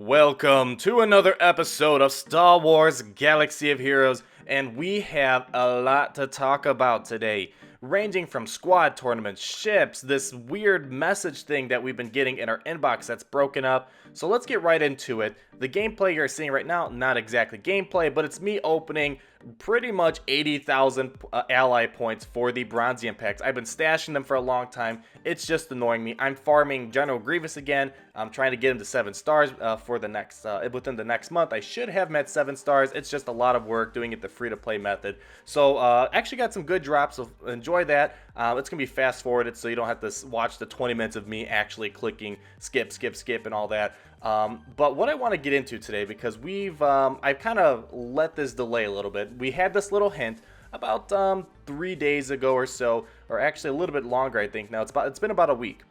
Welcome to another episode of Star Wars Galaxy of Heroes, and we have a lot to talk about today, ranging from squad tournaments, ships, this weird message thing that we've been getting in our inbox that's broken up. So let's get right into it. The gameplay you're seeing right now, not exactly gameplay, but it's me opening pretty much 80,000 ally points for the Bronzium packs. I've been stashing them for a long time. It's just annoying me. I'm farming General Grievous again. I'm trying to get him to 7 stars for the next within the next month. I should have him at 7 stars. It's just a lot of work doing it the free-to-play method. So actually got some good drops, so enjoy that. It's going to be fast-forwarded, so you don't have to watch the 20 minutes of me actually clicking skip, skip, skip, and all that. But what I want to get into today, because I've kind of let this delay a little bit. We had this little hint about 3 days ago or so, or actually a little bit longer, I think now. It's been about a week.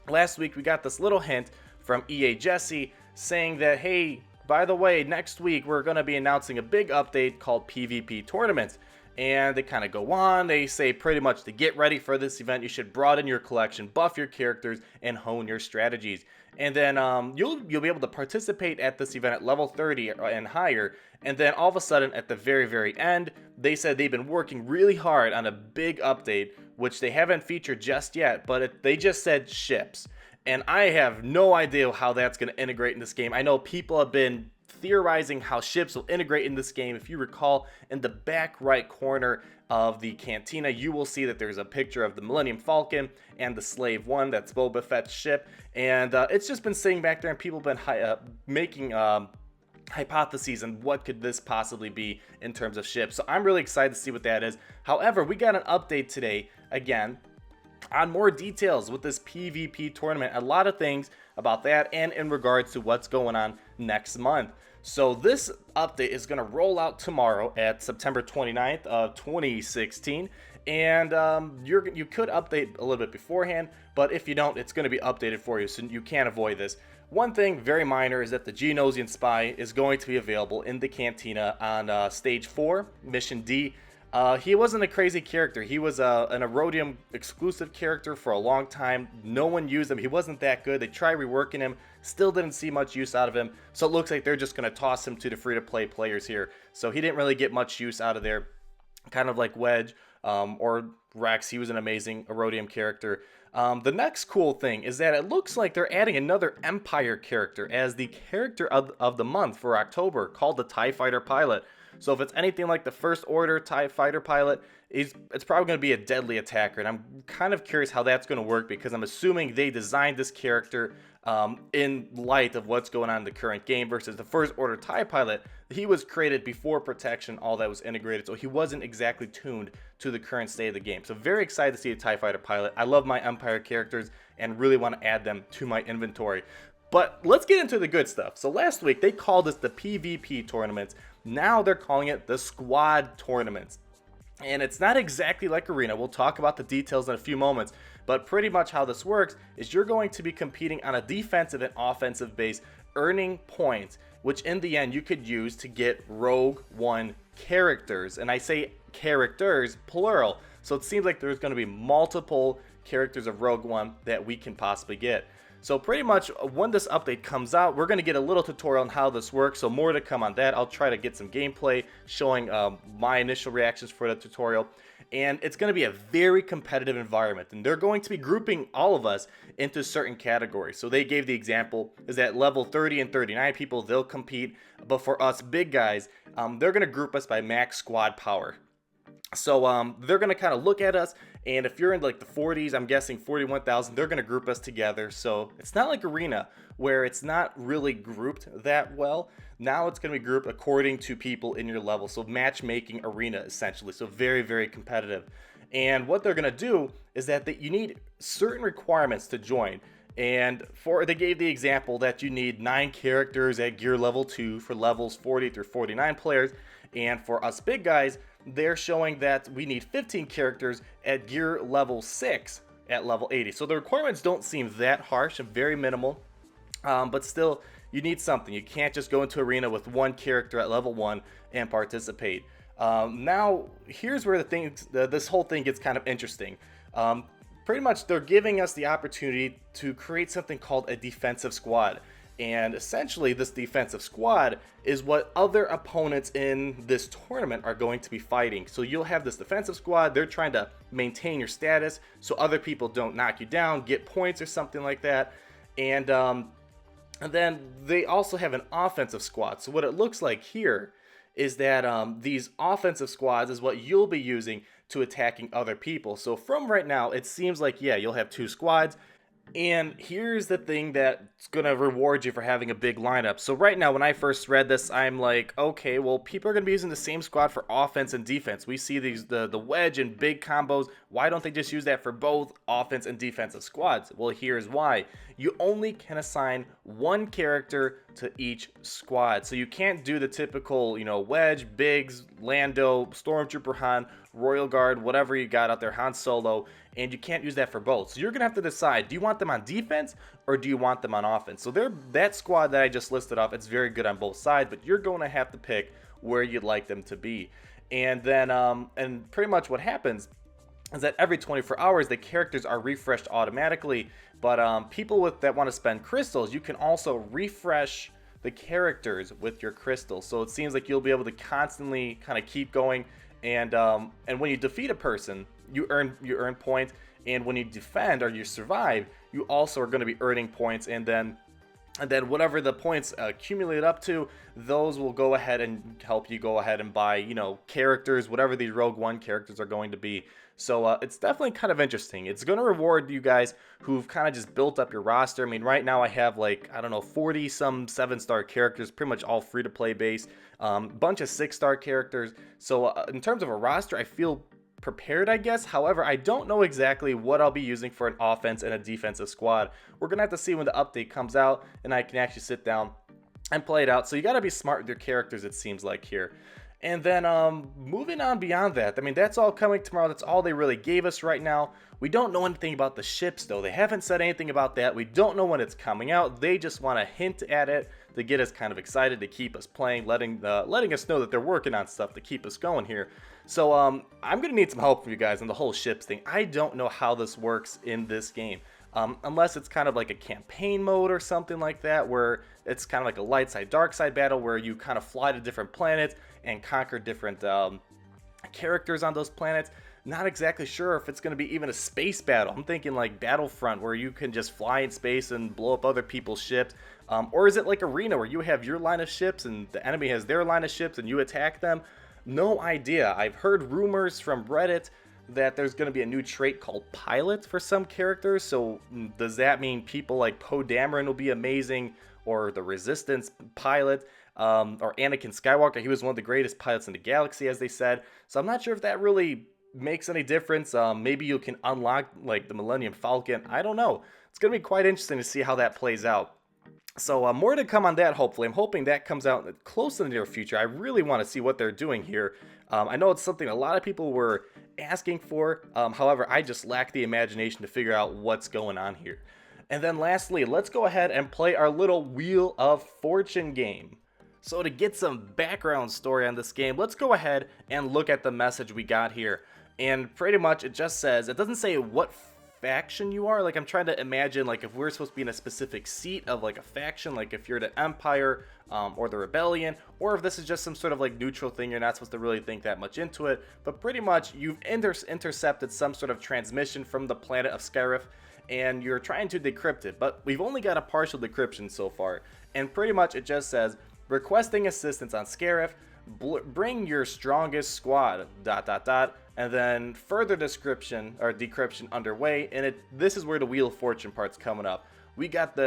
Last week we got this little hint from EA Jesse saying that, hey, by the way, next week we're going to be announcing a big update called PvP Tournaments. And they kind of go on. They say pretty much to get ready for this event, you should broaden your collection, buff your characters, and hone your strategies. And then you'll be able to participate at this event at level 30 and higher. And then all of a sudden, at the very, very end, they said they've been working really hard on a big update, which they haven't featured just yet, but they just said ships. And I have no idea how that's going to integrate in this game. I know people have been theorizing how ships will integrate in this game. If you recall, in the back right corner of the cantina, you will see that there's a picture of the Millennium Falcon and the Slave One, that's Boba Fett's ship. And it's just been sitting back there, and people have been making hypotheses on what could this possibly be in terms of ships. So I'm really excited to see what that is. However, we got an update today, again, on more details with this PvP tournament. A lot of things about that and in regards to what's going on next month. So this update is going to roll out tomorrow at September 29th of 2016. And you could update a little bit beforehand, but if you don't, it's going to be updated for you, so you can't avoid this. One thing, very minor, is that the Geonosian Spy is going to be available in the Cantina on Stage 4, Mission D. He wasn't a crazy character. He was an Erodium exclusive character for a long time. No one used him. He wasn't that good. They tried reworking him. Still didn't see much use out of him. So it looks like they're just going to toss him to the free-to-play players here. So he didn't really get much use out of there. Kind of like Wedge or Rex. He was an amazing Erodium character. The next cool thing is that it looks like they're adding another Empire character as the character of the month for October, called the TIE Fighter Pilot. So if it's anything like the First Order TIE Fighter Pilot, it's probably going to be a deadly attacker. And I'm kind of curious how that's going to work, because I'm assuming they designed this character in light of what's going on in the current game, versus the First Order TIE Pilot. He was created before Protection, all that was integrated, so he wasn't exactly tuned to the current state of the game. So very excited to see a TIE Fighter Pilot. I love my Empire characters and really want to add them to my inventory. But let's get into the good stuff. So last week they called this the PvP tournaments. Now they're calling it the squad tournaments. And it's not exactly like Arena. We'll talk about the details in a few moments. But pretty much how this works is you're going to be competing on a defensive and offensive base, earning points, which in the end you could use to get Rogue One characters. And I say characters, plural. So it seems like there's going to be multiple characters of Rogue One that we can possibly get. So pretty much when this update comes out, we're going to get a little tutorial on how this works. So more to come on that. I'll try to get some gameplay showing my initial reactions for the tutorial. And it's going to be a very competitive environment. And they're going to be grouping all of us into certain categories. So they gave the example is that level 30 and 39 people, they'll compete. But for us big guys, they're going to group us by max squad power. So they're going to kind of look at us, and if you're in like the 40s, I'm guessing 41,000, they're going to group us together. So it's not like Arena, where it's not really grouped that well. Now it's going to be grouped according to people in your level. So matchmaking Arena, essentially. So very, very competitive. And what they're going to do is that you need certain requirements to join. And they gave the example that you need 9 characters at gear level 2 for levels 40 through 49 players. And for us big guys, they're showing that we need 15 characters at gear level 6 at level 80. So the requirements don't seem that harsh and very minimal, but still, you need something. You can't just go into Arena with 1 character at level 1 and participate. Now, here's where this whole thing gets kind of interesting. Pretty much, they're giving us the opportunity to create something called a defensive squad. And essentially, this defensive squad is what other opponents in this tournament are going to be fighting. So you'll have this defensive squad, they're trying to maintain your status so other people don't knock you down, get points or something like that. And then they also have an offensive squad. So what it looks like here is that these offensive squads is what you'll be using to attacking other people. So from right now, it seems like, yeah, you'll have 2 squads. And here's the thing that's going to reward you for having a big lineup. So right now, when I first read this, I'm like, okay, well, people are going to be using the same squad for offense and defense. We see the wedge and big combos. Why don't they just use that for both offense and defensive squads? Well, here's why. You only can assign 1 character to each squad. So you can't do the typical, wedge, Biggs, Lando, Stormtrooper Han, Royal Guard, whatever you got out there, Han Solo, and you can't use that for both. So you're going to have to decide, do you want them on defense or do you want them on offense? So that squad that I just listed off, it's very good on both sides, but you're going to have to pick where you'd like them to be. And then, and pretty much what happens is that every 24 hours, the characters are refreshed automatically, but people that want to spend crystals, you can also refresh the characters with your crystals. So it seems like you'll be able to constantly kind of keep going. And when you defeat a person, you earn points, and when you defend or you survive, you also are going to be earning points, and then whatever the points accumulate up to, those will go ahead and help you go ahead and buy, characters, whatever these Rogue One characters are going to be. So it's definitely kind of interesting. It's going to reward you guys who've kind of just built up your roster. I mean, right now I have 40 some 7-star characters, pretty much all free to play base, bunch of 6-star characters. So in terms of a roster, I feel prepared, I guess. However, I don't know exactly what I'll be using for an offense and a defensive squad. We're going to have to see when the update comes out and I can actually sit down and play it out. So you got to be smart with your characters, it seems like here. And then moving on beyond that, I mean, that's all coming tomorrow. That's all they really gave us right now. We don't know anything about the ships, though. They haven't said anything about that. We don't know when it's coming out. They just want to hint at it to get us kind of excited, to keep us playing, letting us know that they're working on stuff to keep us going here. So I'm going to need some help from you guys on the whole ships thing. I don't know how this works in this game. Unless it's kind of like a campaign mode or something like that, where it's kind of like a light side, dark side battle, where you kind of fly to different planets and conquer different characters on those planets. Not exactly sure if it's going to be even a space battle. I'm thinking like Battlefront, where you can just fly in space and blow up other people's ships. Or is it like Arena, where you have your line of ships and the enemy has their line of ships and you attack them? No idea. I've heard rumors from Reddit that there's going to be a new trait called Pilot for some characters. So does that mean people like Poe Dameron will be amazing, or the Resistance Pilot, or Anakin Skywalker? He was one of the greatest pilots in the galaxy, as they said. So I'm not sure if that really makes any difference. Maybe you can unlock like the Millennium Falcon. I don't know. It's going to be quite interesting to see how that plays out. So more to come on that, hopefully. I'm hoping that comes out close in the near future. I really want to see what they're doing here. I know it's something a lot of people were asking for. However, I just lack the imagination to figure out what's going on here. And then lastly, let's go ahead and play our little Wheel of Fortune game. So to get some background story on this game, let's go ahead and look at the message we got here. And pretty much it just says, it doesn't say what faction you are. Like, I'm trying to imagine like if we're supposed to be in a specific seat of like a faction, like if you're the Empire or the Rebellion, or if this is just some sort of like neutral thing, you're not supposed to really think that much into it. But pretty much you've intercepted some sort of transmission from the planet of Scarif, and you're trying to decrypt it, but we've only got a partial decryption so far. And pretty much it just says, requesting assistance on Scarif, bring your strongest squad, ... and then further description or decryption underway. And this is where the Wheel of Fortune part's coming up. We got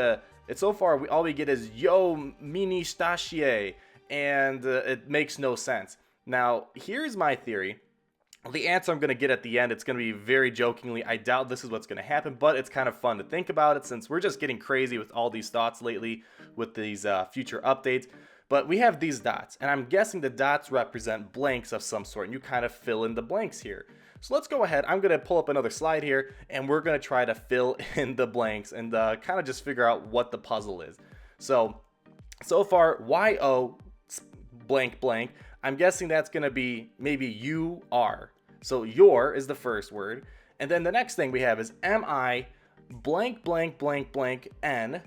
so far all we get is yo mini stacie, and it makes no sense. Now here's my theory. The answer I'm going to get at the end, it's going to be very jokingly. I doubt this is what's going to happen, but it's kind of fun to think about it since we're just getting crazy with all these thoughts lately with these future updates. But we have these dots, and I'm guessing the dots represent blanks of some sort, and you kind of fill in the blanks here. So let's go ahead. I'm going to pull up another slide here, and we're going to try to fill in the blanks and kind of just figure out what the puzzle is. So far, YO blank blank. I'm guessing that's going to be maybe you are. So your is the first word. And then the next thing we have is MI blank blank blank blank N.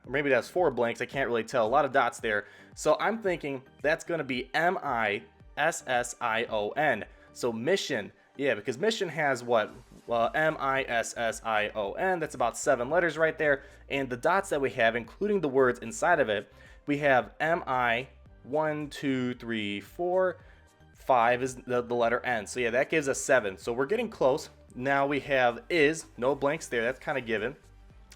or maybe that's 4 blanks, I can't really tell, a lot of dots there. So I'm thinking that's going to be M-I-S-S-I-O-N. So mission, yeah, because mission has what? M-I-S-S-I-O-N, that's about 7 letters right there. And the dots that we have, including the words inside of it, we have M-I, 1, 2, 3, 4, 5 is the letter N. So yeah, that gives us 7. So we're getting close. Now we have is, no blanks there, that's kind of given.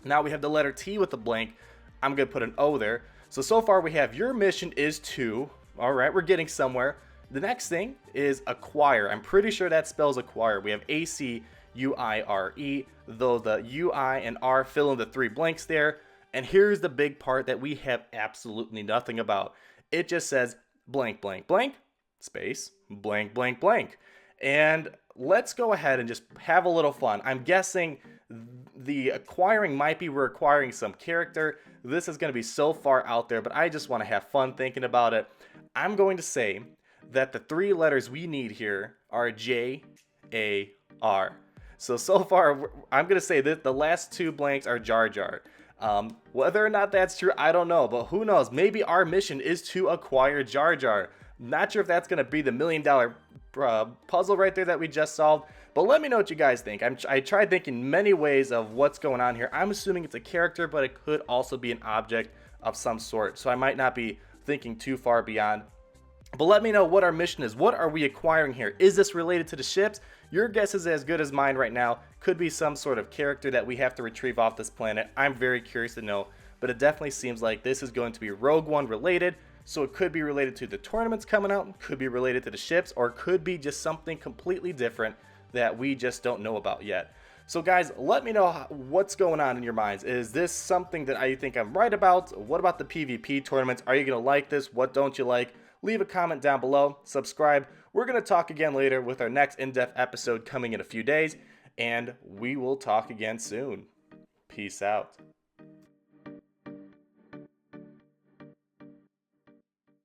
Now we have the letter T with the blank. I'm going to put an O there. So far we have your mission is to. All right, we're getting somewhere. The next thing is acquire. I'm pretty sure that spells acquire. We have A-C-U-I-R-E, though the U-I and R fill in the 3 blanks there. And here's the big part that we have absolutely nothing about. It just says blank, blank, blank, space, blank, blank, blank. And let's go ahead and just have a little fun. I'm guessing the acquiring might be we're acquiring some character. This is going to be so far out there, but I just want to have fun thinking about it. I'm going to say that the 3 letters we need here are J-A-R. So far, I'm going to say that the last 2 blanks are Jar Jar. Whether or not that's true, I don't know, but who knows? Maybe our mission is to acquire Jar Jar. Not sure if that's going to be the $1 million puzzle right there that we just solved, but let me know what you guys think. I tried thinking many ways of what's going on here. I'm assuming it's a character, but it could also be an object of some sort, so I might not be thinking too far beyond. But let me know what our mission is. What are we acquiring here? Is this related to the ships? Your guess is as good as mine right now. Could be some sort of character that we have to retrieve off this planet. I'm very curious to know, but it definitely seems like this is going to be Rogue One related. So it could be related to the tournaments coming out, could be related to the ships, or could be just something completely different that we just don't know about yet. So guys, let me know what's going on in your minds. Is this something that I think I'm right about? What about the PvP tournaments? Are you going to like this? What don't you like? Leave a comment down below, subscribe. We're going to talk again later with our next in-depth episode coming in a few days, and we will talk again soon. Peace out.